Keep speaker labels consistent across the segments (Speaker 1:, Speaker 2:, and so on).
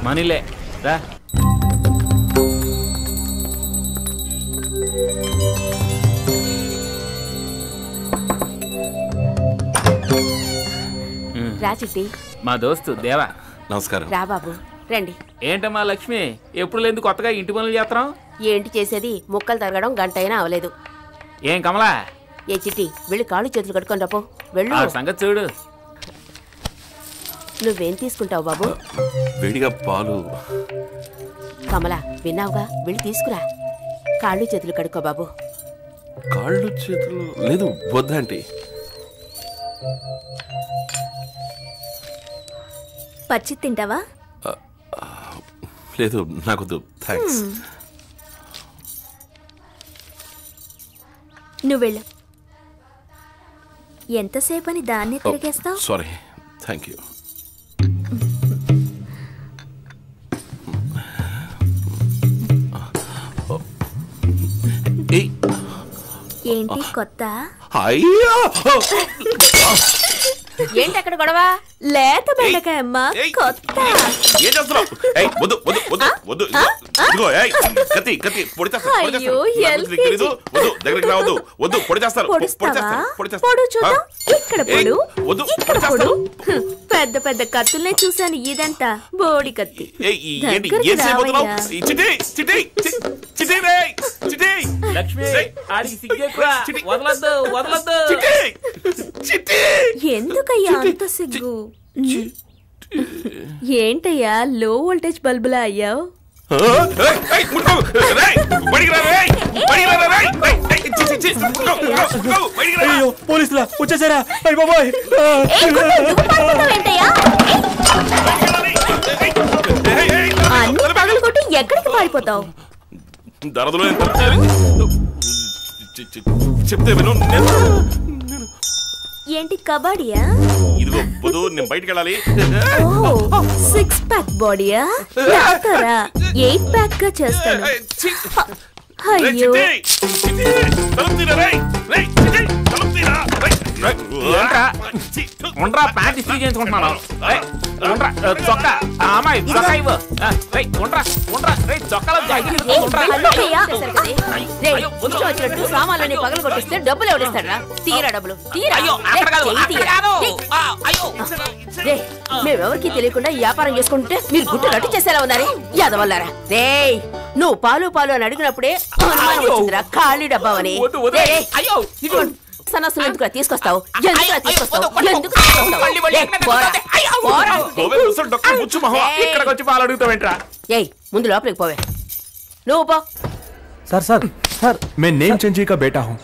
Speaker 1: మనీలే రా.
Speaker 2: రా చిట్టి.
Speaker 1: మా దోస్తు దేవా.
Speaker 3: నమస్కారం.
Speaker 2: రా బాబు రండి.
Speaker 1: ఏంటమ్మా లక్ష్మి, ఎప్పుడు లేదు కొత్తగా ఇంటి పనులు చేస్తాం?
Speaker 2: ఏంటి చేసేది, ముక్కలు తరగడం గంట అయినా అవలేదు.
Speaker 1: ఏం కమలా?
Speaker 2: ఏ చిట్టి, వెళ్ళి కాళ్ళు చేతులు కట్టుకొని రాపో. వెళ్ళు.
Speaker 1: సంగతి చూడు.
Speaker 2: నువ్వేం తీసుకుంటావు బాబు?
Speaker 3: వేడిగా పాలు.
Speaker 2: కమలా విన్నావుగా, వెళ్ళి తీసుకురా. కాళ్ళు చేతులు కడుక్కో బాబు.
Speaker 3: కాళ్ళు చేతులు లేదు, వద్దంటీ.
Speaker 4: పచ్చి తింటావా?
Speaker 3: లేదు నాకొద్దు, థ్యాంక్స్.
Speaker 4: నువ్వు వెళ్ళు. ఎంతసేపు అని దాన్ని తిరిగేస్తావు?
Speaker 3: Sorry, thank you.
Speaker 4: ఏంటి కొత్త?
Speaker 3: అయ్యా,
Speaker 2: ఏంటి అక్కడ గొడవ?
Speaker 4: లేత బెండకాయ అమ్మ, కొత్త.
Speaker 3: ఏం చేస్తున్నావు? వద్దు వద్దు వద్దు వద్దు. ఇదిగో కత్తి కత్తి పొడి చేస్తాను. వద్దు, దగ్గరికి రావద్దు. వద్దు, పొడి చేస్తారు.
Speaker 4: పొడు చూద్దాం. ఇక్కడ పొడు, ఇక్కడ పొడు. పెద్ద పెద్ద కత్తుల్నే చూశాను, ఇదంతా బోడి కత్తి. ఎందుకయ్యా అంత సిగ్గు? ఏంటయ్యా లో వోల్టేజ్ బల్బులా అయ్యావు?
Speaker 5: పోలీసులా వచ్చేసారా?
Speaker 4: అన్ని పగలు కొట్టి ఎక్కడికి పారిపోతావు?
Speaker 3: చెప్తే విను.
Speaker 4: ఏంటి కబడ్డీయా?
Speaker 3: ఇదిగో వద్దు, నేను బయటికి వెళ్ళాలి.
Speaker 4: 6 ప్యాక్ బాడీయా? 8 ప్యాక్ గా చేస్తాను. అయ్యో,
Speaker 1: ఉండరా, ప్యాంట్ ఇస్త్రీ చేయించుకుంటున్నాను. చొక్కా అమ్మాయి, చొక్కా ఇవ్వు.
Speaker 2: వచ్చినట్టు సామాన్లన్నీ పగలు కొట్టిస్తే డబ్బులు ఎవరిస్తాడా? తీరా డబ్బులు, తీరా. మేమెవరికి తెలియకుండా వ్యాపారం చేసుకుంటే మీరు గుట్టు రట్టు చేసేలా ఉన్నారే యాదవల్లారా. రే, నువ్వు పాలు పాలు అని అడిగినప్పుడే అనుమానం వచ్చిందిరా, ఖాళీ డబ్బావని. సన్నాసులు ఎందుకు తీసుకొస్తావు? ఏయ్, ముందు లోపలికి పోవే. నువ్వు పో.
Speaker 5: సార్ సార్ సార్, मैं नेम चंजी का बेटा हूँ.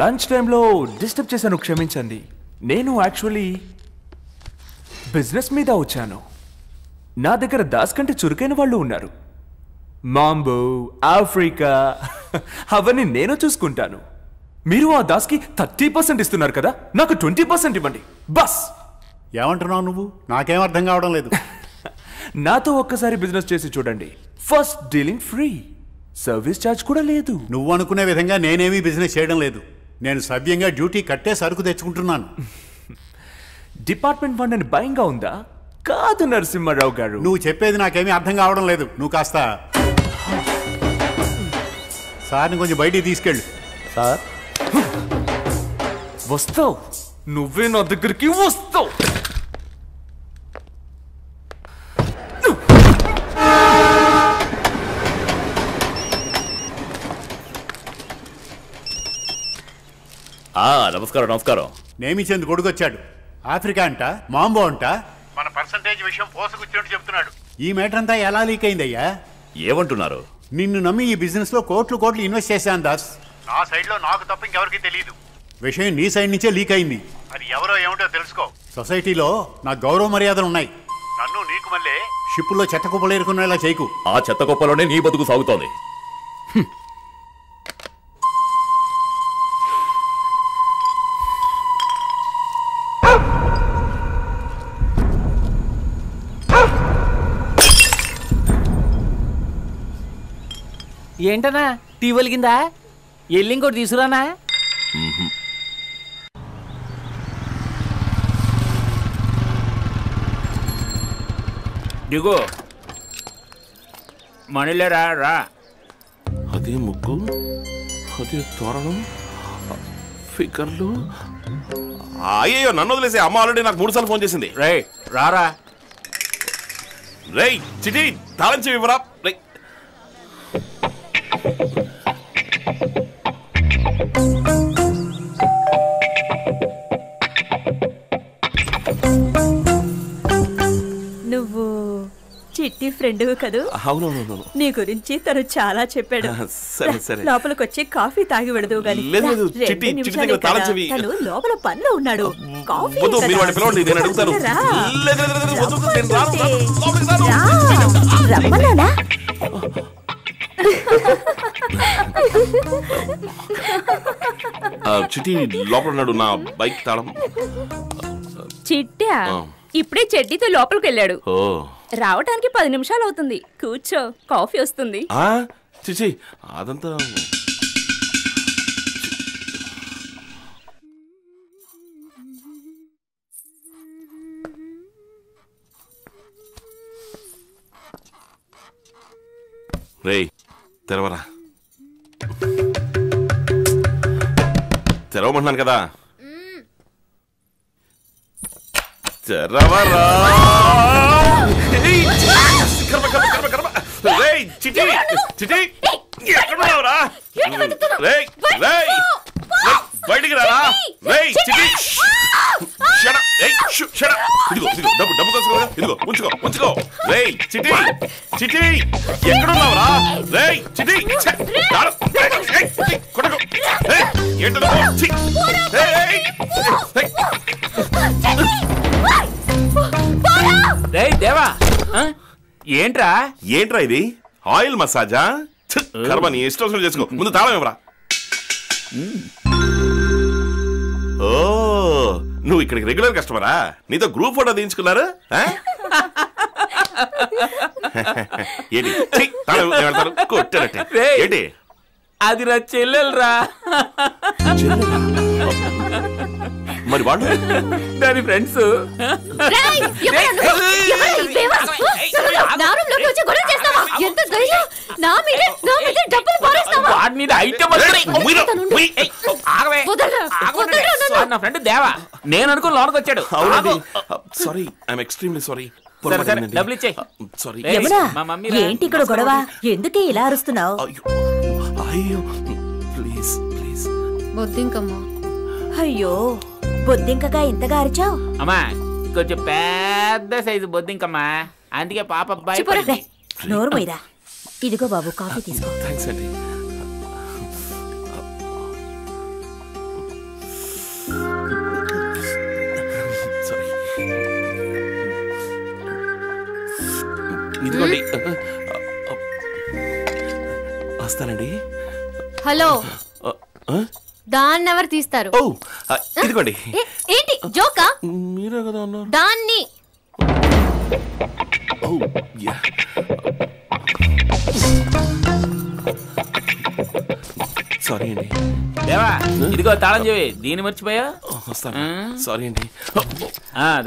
Speaker 5: లంచ్ టైంలో డిస్టర్బ్ చేశాను, క్షమించండి. నేను యాక్చువల్లీ బిజినెస్ మీద వచ్చాను. నా దగ్గర దాస్ కంటే చురుకైన వాళ్ళు ఉన్నారు. మాంబో, ఆఫ్రికా అవన్నీ నేను చూసుకుంటాను. మీరు ఆ దాస్కి 30% ఇస్తున్నారు కదా, నాకు 20% ఇవ్వండి బస్.
Speaker 6: ఏమంటున్నావు నువ్వు? నాకేం అర్థం కావడం లేదు.
Speaker 5: నాతో ఒక్కసారి బిజినెస్ చేసి చూడండి. First dealing free, service charge కూడా లేదు.
Speaker 6: నువ్వు అనుకునే విధంగా నేనేమీ బిజినెస్ చేయడం లేదు. నేను సవ్యంగా డ్యూటీ కట్టే సరుకు తెచ్చుకుంటున్నాను.
Speaker 5: డిపార్ట్మెంట్ ఫండ్ అని భయంగా ఉందా? కాదు నరసింహారావు గారు,
Speaker 6: నువ్వు చెప్పేది నాకేమీ అర్థం కావడం లేదు. నువ్వు కాస్త సార్ని కొంచెం బయటికి తీసుకెళ్ళు.
Speaker 5: సార్ వస్తావు, నువ్వే నా దగ్గరికి వస్తావు.
Speaker 3: నమస్కారం నమస్కారం.
Speaker 6: నేమిచంద్ కొడుకొచ్చాడు. ఆఫ్రికా అంట, మాంబో అంట. మన పర్సంటేజ్ విషయం పోసగుచ్చినట్టు చెప్తున్నాడు. ఈ మ్యాటర్ అంతా ఎలా లీక్ అయిందయ్యా?
Speaker 3: ఏమంటున్నారు?
Speaker 6: నిన్ను నమ్మి ఈ బిజినెస్ లో కోట్లు కోట్లు ఇన్వెస్ట్ చేశాను దాస్. నా సైడ్ లో నాకు తప్ప ఇంకెవరికి తెలియదు. విషయం నీ సైడ్ నుంచే లీక్ అయింది. అది ఎవరో ఏమిటో తెలుసుకో. సొసైటీలో నా గౌరవ మర్యాదలు ఉన్నాయి. నన్ను నీకు మళ్ళీ షిప్పుల్లో చెత్త కుప్పలు ఏరుకునేలా చేయకు.
Speaker 3: ఆ చెత్త కుప్పలోనే నీ బతుకు సాగుతోంది.
Speaker 1: ఏంటనా టీ వెలిగిందా? ఎల్లి ఇంకోటి తీసుకురానా? దిగు మనీలేరా రా.
Speaker 3: అదే ముగ్గు, అదే తోరణం, ఫిగర్లు. అయ్యో నన్ను వదిలేసి అమ్మ ఆల్రెడీ నాకు 3 సార్లు ఫోన్ చేసింది.
Speaker 1: రేయ్ రారా.
Speaker 3: రేయ్ చిటి తాళం చెవి ఇవ్వరా. రేయ్
Speaker 4: నువ్వు చిట్టి ఫ్రెండ్ కదూ?
Speaker 3: అవునవును.
Speaker 4: నీ గురించి తను చాలా చెప్పాడు.
Speaker 3: సరే సరే
Speaker 4: లోపలికి వచ్చి కాఫీ తాగి విడదు గాని.
Speaker 3: లేదు చిట్టి చిట్టి దగ్గర తాళం చెవి.
Speaker 4: తను లోపల పనిలో ఉన్నాడు. కాఫీ
Speaker 3: వద్దు మీరు వాడిని పిలవండి, నేను అడుగుతాను. లేదు వద్దు నేను రాను. లోపలికి రాను.
Speaker 4: రమ్మన్నానా?
Speaker 3: చిట్టి లోపల ఉన్నాడు. నా బైక్ తాళం.
Speaker 4: చిట్టా ఇప్పుడే చెడ్డీతో లోపలికి వెళ్ళాడు.
Speaker 3: ఓ
Speaker 4: రావడానికి 10 నిమిషాలు అవుతుంది. కూర్చో, కాఫీ వస్తుంది.
Speaker 3: చిచి అదంతా రేయ్ తెరవరా. తెరవమంటున్నాను కదా. తెరవరా. రేయ్ చిటి చిటి ఎక్కడున్నావురా? రేయ్ రేయ్ బయటికి రారా. రేయ్ చిటి ఇదిగో డబ్బు కోసం కదా. ఇదిగో ఉంచుకో. రేయ్ చిటి చిటి ఎక్కడున్నావురా? రేయ్ చిటి కొట్టకు.
Speaker 1: రేయ్ దేవా ఏంట్రా
Speaker 3: ఇది? ఆయిల్ మసాజా? కర్మ నీ ఇష్టం చేసుకో. ముందు తాళం ఇవ్వరా. ఓ నువ్వు ఇక్కడికి రెగ్యులర్ కస్టమరా? నీతో గ్రూప్ ఫోటో తీయించుకున్నారు ఏంటి? కొట్టారటే ఏంటి?
Speaker 1: అది నా చెల్లెలరా.
Speaker 3: మరి వాళ్ళు
Speaker 1: దాని ఫ్రెండ్స్. నా ఫ్రెండ్ దేవా నేను అనుకుని లోనకి వచ్చాడు.
Speaker 3: Sorry I'm extremely sorry.
Speaker 1: డబ్బులు ఇచ్చే.
Speaker 3: సారీ.
Speaker 4: ఏంటి ఇక్కడ గొడవ? ఎందుకే ఇలా అరుస్తున్నావు?
Speaker 3: అయ్యో ప్లీజ్ ప్లీజ్.
Speaker 4: బొద్దింకమ్మ. అయ్యో బొద్దింకగా ఇంతగా అరిచావు?
Speaker 1: అమ్మా కొంచెం పెద్ద సైజు బొద్దింకమ్మా, అందుకే పాప భయపడింది.
Speaker 4: నోరు మొయ్యరా. ఇదిగో బాబు కాఫీ తీసుకో.
Speaker 3: థాంక్స్ అండి. సారీ. ఇదిగోండి. వస్తానండి.
Speaker 7: హలో దాన్ని ఎవరు తీస్తారు?
Speaker 3: ఓ ఇదిగోండి.
Speaker 7: ఏంటి జోకా?
Speaker 3: మీరే కదా అన్నారు.
Speaker 7: దాన్ని
Speaker 3: సారీ అండి.
Speaker 1: దేవా ఇదిగో తాళం చెవి. దీన్ని మర్చిపోయా.
Speaker 3: వస్తాను. సారీ అండి.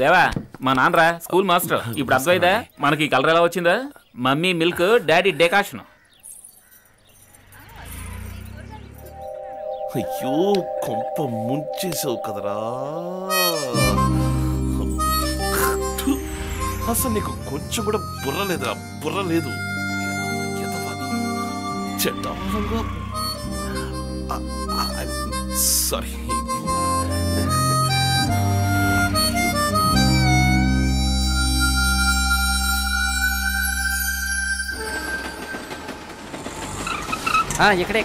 Speaker 1: దేవా మా నాన్నరా స్కూల్ మాస్టర్. ఇప్పుడు అర్థమైందా మనకి కలర్ ఎలా వచ్చిందా? Mummy milk, daddy decoction.
Speaker 3: అయ్యో కొంప ముంచేసావు కదరా. అసలు నీకు కొంచెం కూడా బుర్ర లేదురా. బుర్ర లేదు. సారీ.
Speaker 8: ఇక్కడే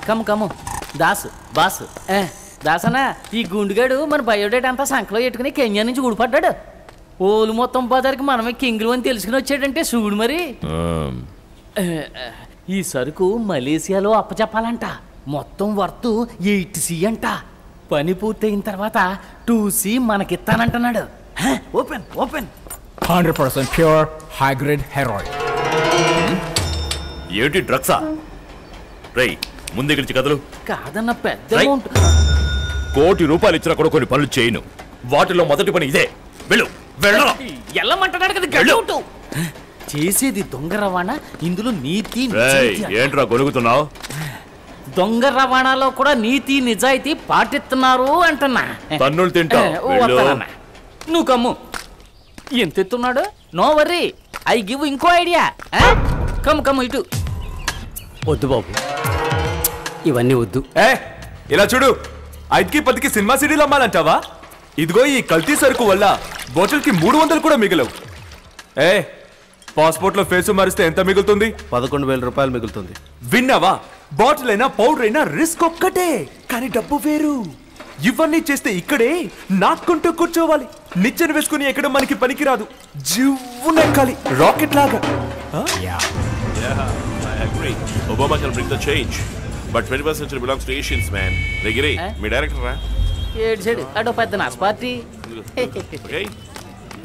Speaker 8: కమ్ము దాసు బాసు. దాసనా ఈ గుండుగాడు మన బయోడేటా అంతా సంకలో పెట్టుకుని కెన్యా నుంచి ఊడిపడ్డాడు. ఓలు మొత్తం బజార్కి మనమే కింగులు అని తెలుసుకుని వచ్చాడంటే చూడు. మరి ఈ సరుకు మలేసియాలో అప్పచెప్పాలంట. మొత్తం వర్త్ 8C అంట. పని పూర్తయిన తర్వాత 2C మనకిస్తానంటున్నాడు. Open
Speaker 5: 100% pure high grade heroin.
Speaker 9: ఏంటి డ్రగ్సా? రేయ్ ముందు నుంచి కదలు.
Speaker 8: కాదన్న పెద్ద అమౌంట్.
Speaker 9: ₹1 కోటి ఇచ్చినా కూడా కొన్ని పనులు చేయను. వాటిలో మొదటి పని ఇదే. వెళ్ళు.
Speaker 8: వెళ్ళమంటున్నాడు కదా గడువుతూ చేసేది దొంగ రవాణా, ఇందులో నీతి
Speaker 9: ఏంట్రా గొనుగుతున్నావు?
Speaker 8: దొంగ రవాణాలో కూడా నీతి నిజాయితీ పాటిస్తున్నారు అంటున్నా.
Speaker 9: తన్నులు తింటావు.
Speaker 8: నువ్వు కమ్ము. ఎంత ఎత్తున్నాడు? నో వర్రీ, ఐ గివ్ ఇంకో ఐడియా. కమ్ము ఇటు.
Speaker 10: వద్దు బాబు, ఇవన్నీ వద్దు.
Speaker 5: ఇలా చూడు, 5కి 10కి సినిమా సీడీలు అమ్మాలంటావా? ఇదిగో ఈ కల్తీ సరుకు వల్ల బాటిల్కి 300 కూడా మిగలవు. పాస్పోర్ట్ లో ఫేసు మారిస్తే ఎంత మిగులుతుంది?
Speaker 11: 11,000 రూపాయలు మిగులుతుంది.
Speaker 5: విన్నావా? బాటిల్ అయినా పౌడర్ అయినా రిస్క్ ఒక్కటే, కానీ డబ్బు వేరు. ఇవన్నీ చేస్తే ఇక్కడే నాకుంటూ కూర్చోవాలి. నిచ్చెన వేసుకుని ఎక్కడ మనకి పనికిరాదు. జివ్వునెక్కాలి రాకెట్ లాగా.
Speaker 3: Obama can bring the change, but 21st century belongs to Asians, man. Regire, me director రా.
Speaker 8: ఏడు సైడ్ అడో పెద్ద నాస్ పార్టీ.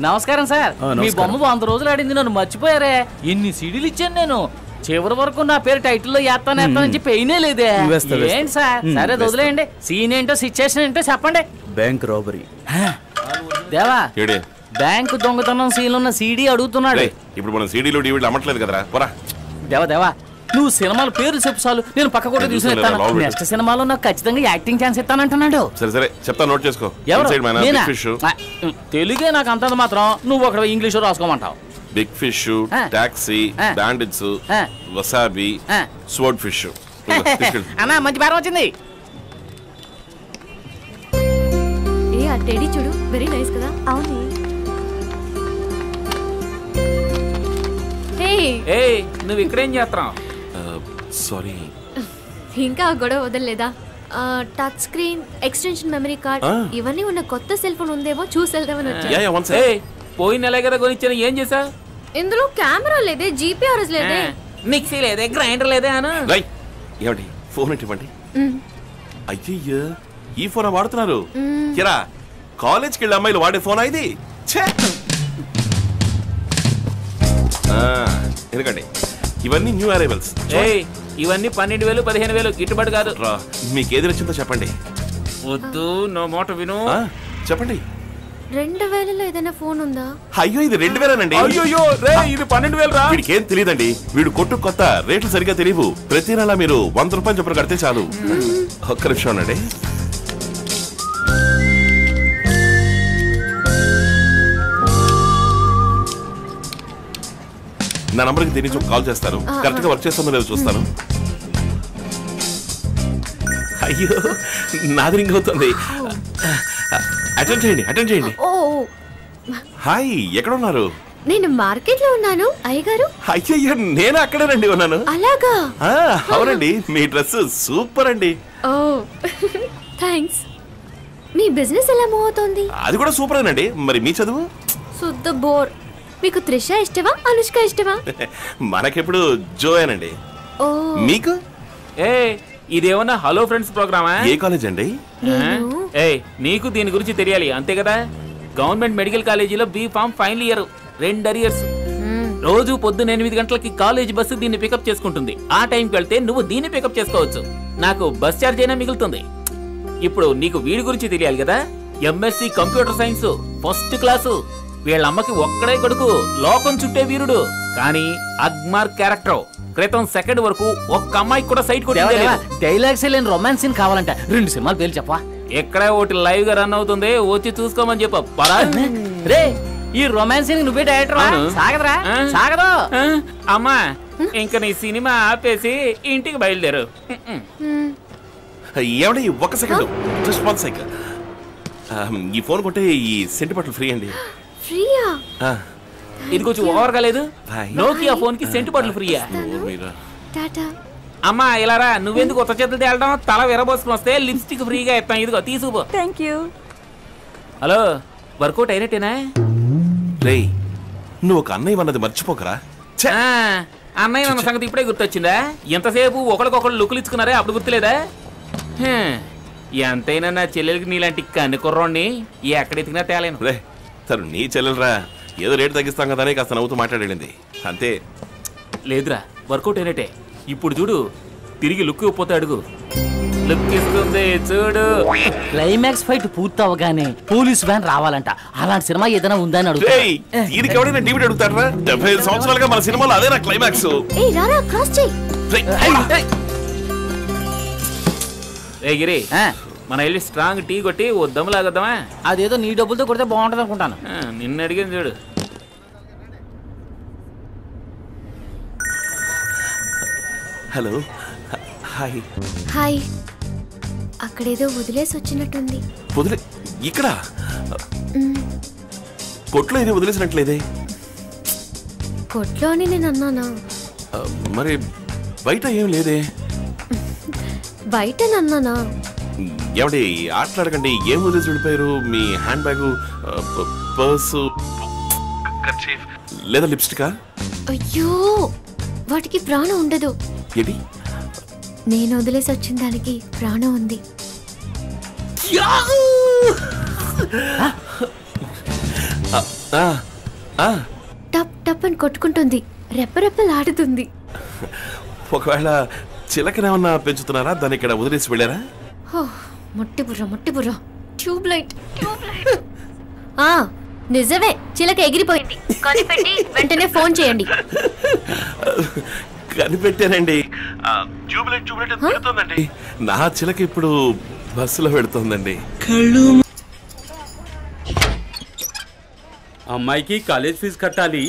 Speaker 8: నమస్కారం సార్. మీ బొమ్మ 100 రోజులు ఆడింది, నన్ను మర్చిపోయారే. ఎన్ని సీడీలు ఇచ్చాను నేను. చివరి వరకు నా పేరు టైటిల్లో వేస్తానని చెప్పి పెయినే లేదే. ఏంటి సార్? సరే వదిలేయండి. సీన్ ఏంటో సిచ్యుయేషన్ ఏంటో చెప్పండి.
Speaker 11: Bank robbery.
Speaker 8: దేవా, బ్యాంకు దొంగతనం సీన్ ఉన్న సీడీ అడుగుతున్నాడు.
Speaker 3: ఇప్పుడు మనం సీడీలు డివిడీలు అమ్మట్లేదు కదరా. పోరా.
Speaker 8: దేవా, నువ్వు సినిమాల పేరు చెప్పు చాలు, నేను పక్క కూడా చూసిన నెక్స్ట్ సినిమాలో నాకు ఖచ్చితంగా యాక్టింగ్ ఛాన్స్ ఇస్తానంటున్నాడు.
Speaker 3: సరే చెప్తా, నోట్ చేసుకో.
Speaker 8: తెలుగే నాకు అంత మాత్రం, నువ్వు అక్కడ ఇంగ్లీష్ రాసుకోమంటావు.
Speaker 3: Big fish, taxi, bandits, wasabi, swordfish.
Speaker 8: అన్నా మంచి బేరం వచ్చింది.
Speaker 4: ఏ ఆ టెడీ చూడు, వెరీ నైస్ కదా. అవును.
Speaker 1: నువ్వు ఇక్కడేం చేస్తున్నావు?
Speaker 3: సారీ,
Speaker 4: ఇంకా గొడవ వదలలేదా? Touch screen, extension memory card ఇవన్నీ ఉన్న కొత్త సెల్ ఫోన్ ఉందేమో చూసి వెళ్దామని వచ్చా.
Speaker 1: పోయిన నెల కదా కొనిచ్చాను, ఏం చేసా?
Speaker 4: ఇందులో కెమెరా లేదే, జీపీఆర్ఎస్ లేదే,
Speaker 1: మిక్సీ లేదే, గ్రైండర్ లేదే అను.
Speaker 3: ఏమండి ఫోన్ ఇవ్వండి. అయ్యయ్యో, ఈ ఫోన్ వాడుతున్నారు? కిరా, కాలేజ్కి వెళ్ళే అమ్మాయిలు వాడే ఫోన్ ఇది. ఎందుకండి ఇవన్నీ న్యూ అరైవల్స్.
Speaker 1: ఇవన్నీ 12,000 15,000 గిట్టుబాటు కాదు.
Speaker 3: మీకు ఏది నచ్చిందో చెప్పండి.
Speaker 1: వద్దు, నో మాట విను.
Speaker 3: చెప్పండి.
Speaker 4: 2,000లో ఏదైనా ఫోన్ ఉందా?
Speaker 3: అయ్యో, ఇది 2,000 అండి.
Speaker 1: అయ్యో ఇది 12,000 రా.
Speaker 3: వీడికి ఏం తెలియదండి. వీడు కొట్టు కొత్త, రేట్లు సరిగ్గా తెలియవు. ప్రతి నెల మీరు 100 రూపాయలు చొప్పున కడితే చాలు. ఒక్క నిమిషం అండి. నా నంబర్కి తిరిగి కాల్ చేస్తాను. కరెక్ట్ గా వర్క్ చేస్తుందో లేదో చూస్తాను. అయ్యో, నాది రింగ్ అవుతుంది. అటెండ్ చేయండి. హాయ్, ఎక్కడ ఉన్నారు?
Speaker 4: నేను మార్కెట్ లో ఉన్నాను అయ్యగారు.
Speaker 3: అయ్యయ్యో, నేను అక్కడేనండి ఉన్నాను.
Speaker 4: అలాగా?
Speaker 3: అవునండి, మీ డ్రెస్ సూపర్ అండి.
Speaker 4: ఓ థ్యాంక్స్. మీ బిజినెస్ ఎలా మూవ్ అవుతోంది?
Speaker 3: అది కూడా సూపరేనండి. మరి మీ చదువు?
Speaker 4: శుద్ధ బోర్. మీకు త్రిష ఇష్టమా, అనుష్క ఇష్టమా?
Speaker 3: మనకెప్పుడు జోయేనండి. మీకు?
Speaker 1: ఇదేమన్నా హలో ఫ్రెండ్స్ ప్రోగ్రామా?
Speaker 3: ఏ కాలేజ్ అండి?
Speaker 1: నీకు దీని గురించి తెలియాలి అంతే కదా. గవర్నమెంట్ మెడికల్ కాలేజీలో B.Pharm ఫైనల్ ఇయర్, 2 అరియర్స్. రోజు పొద్దున్న 8 గంటలకి కాలేజ్ బస్సు దీన్ని పికప్ చేసుకుంటుంది. ఆ టైంకి వెళ్తే నువ్వు దీన్ని పికప్ చేసుకోవచ్చు. నాకు బస్ ఛార్జ్ అయినా మిగులుతుంది. ఇప్పుడు నీకు వీడి గురించి తెలియాలి కదా. MSc computer science, first class. వీళ్ళమ్మకి ఒక్కడే కొడుకు, లోకం చుట్టే వీరుడు. కానీ అగ్మార్ క్యారెక్టర్. క్రితం సెకండ్ వరకు ఒక్క అమ్మాయికి కూడా సైట్ కొట్టింది.
Speaker 8: డైలాగ్స్ లేని రొమాన్స్ సీన్ కావాలంట. 2 సినిమాలు పేర్లు చెప్పా.
Speaker 1: ఎక్కడే ఒకటి లైవ్ గా రన్ అవుతుంది, వచ్చి చూసుకోమని చెప్ప.
Speaker 8: రే, ఈ రొమాన్స్ సీన్ నువ్వే డైరెక్టర్ సాగదరా? సాగదు.
Speaker 1: అమ్మా, ఇంకా నీ సినిమా ఆపేసి ఇంటికి బయలుదేరు.
Speaker 3: ఏమండి, ఒక్క సెకండ్, జస్ట్ 1 సెకండ్. ఈ ఫోన్ కొంటే ఈ సెంటిమెంటల్ ఫ్రీ అండి.
Speaker 4: ఫ్రీయా?
Speaker 1: ఇది కొంచెం ఓవర్ గా లేదు. నోకియా ఫోన్ కి సెంటు బాటిల్ ఫ్రీయా? అమ్మా ఇలారా, నువ్వెందుకు కొత్త చేతులు తేలడం? తల విరబోసుకుని వస్తే లిప్స్టిక్ ఫ్రీగా ఇస్తాం. ఇదిగో తీసుకుపో.
Speaker 4: థాంక్యూ.
Speaker 1: హలో, వర్కౌట్ అయినట్టేనా?
Speaker 3: రేయ్, నువ్వు ఒక అన్నయ్య అన్నది మర్చిపోకరా.
Speaker 1: అన్నయ్య అన్న సంగతి ఇప్పుడే గుర్తొచ్చిందా? ఎంతసేపు ఒకరికొకరు లుక్కులు ఇచ్చుకున్నారే, అప్పుడు గుర్తులేదా? ఎంతైనా నా చెల్లెలకి నీలాంటి కన్ను కుర్రోడిని ఎక్కడ ఎత్తికినా తేలేను.
Speaker 3: రే, తను నీ చెల్లెలరా. ఏదో రేటు తగ్గిస్తాం కదా అని కాస్త నవ్వుతూ మాట్లాడింది అంతే.
Speaker 1: లేదురా, వర్కౌట్ అయినట్టే. ఇప్పుడు చూడు, తిరిగి లుక్ ఇవ్వకపోతే అడుగు. లుక్ ఇస్తుంది చూడు.
Speaker 8: క్లైమాక్స్ ఫైట్ పూర్తి అవగానే పోలీస్ వ్యాన్ రావాలంట. అలాంటి సినిమా ఏదైనా ఉందని అడుగుతా.
Speaker 3: దీనికి ఎవడైనా టీవీ అడుగుతారా? 75 సంవత్సరాలుగా మన సినిమాలో అదే నా క్లైమాక్స్.
Speaker 1: ఏ గిరి, మన వెళ్ళి స్ట్రాంగ్ టీ కొట్టి ఓ దమ్ము లాగద్దామా?
Speaker 8: అదేదో నీ డబ్బులతో కొడితే బాగుంటది అనుకుంటాను.
Speaker 1: నిన్ను అడిగింది చూడు.
Speaker 3: Hello, hi.
Speaker 4: హాయ్. అక్కడేదో వదిలేసి వచ్చినట్టుంది.
Speaker 3: వదిలే ఇక్కడ కొట్లో ఇది వదిలేసినట్లేదే.
Speaker 4: కొట్లో అని నేను అన్నానా?
Speaker 3: మరి బయట ఏం లేదే.
Speaker 4: బయట అన్నానా?
Speaker 3: ఏమండి ఆటలాడకండి. ఏం వదిలేసి వెళ్ళిపోయారు? మీ హ్యాండ్ బ్యాగ్, పర్సు లేదా లిప్స్టికా?
Speaker 4: అయ్యో, వాటికి ప్రాణం ఉండదు.
Speaker 3: ఏంటి?
Speaker 4: నేను వదిలేసి వచ్చిన దానికి ప్రాణం ఉంది. టప్ టప్ అని కొట్టుకుంటుంది, రెప్పరెప్పలు ఆడుతుంది.
Speaker 3: ఒకవేళ చిలకనేమన్నా పెంచుతున్నారా? దాన్ని ఇక్కడ వదిలేసి వెళ్ళారా?
Speaker 4: ముట్టి బుర్ర ట్యూబ్ లైట్. నిజమే, చిలక ఎగిరిపోయింది. కనిపెట్టి వెంటనే ఫోన్ చేయండి.
Speaker 3: కనిపెట్టానండి. నా చిలక ఇప్పుడు బస్సులో పెడుతోందండి.
Speaker 12: అమ్మాయికి కాలేజ్ ఫీజు కట్టాలి.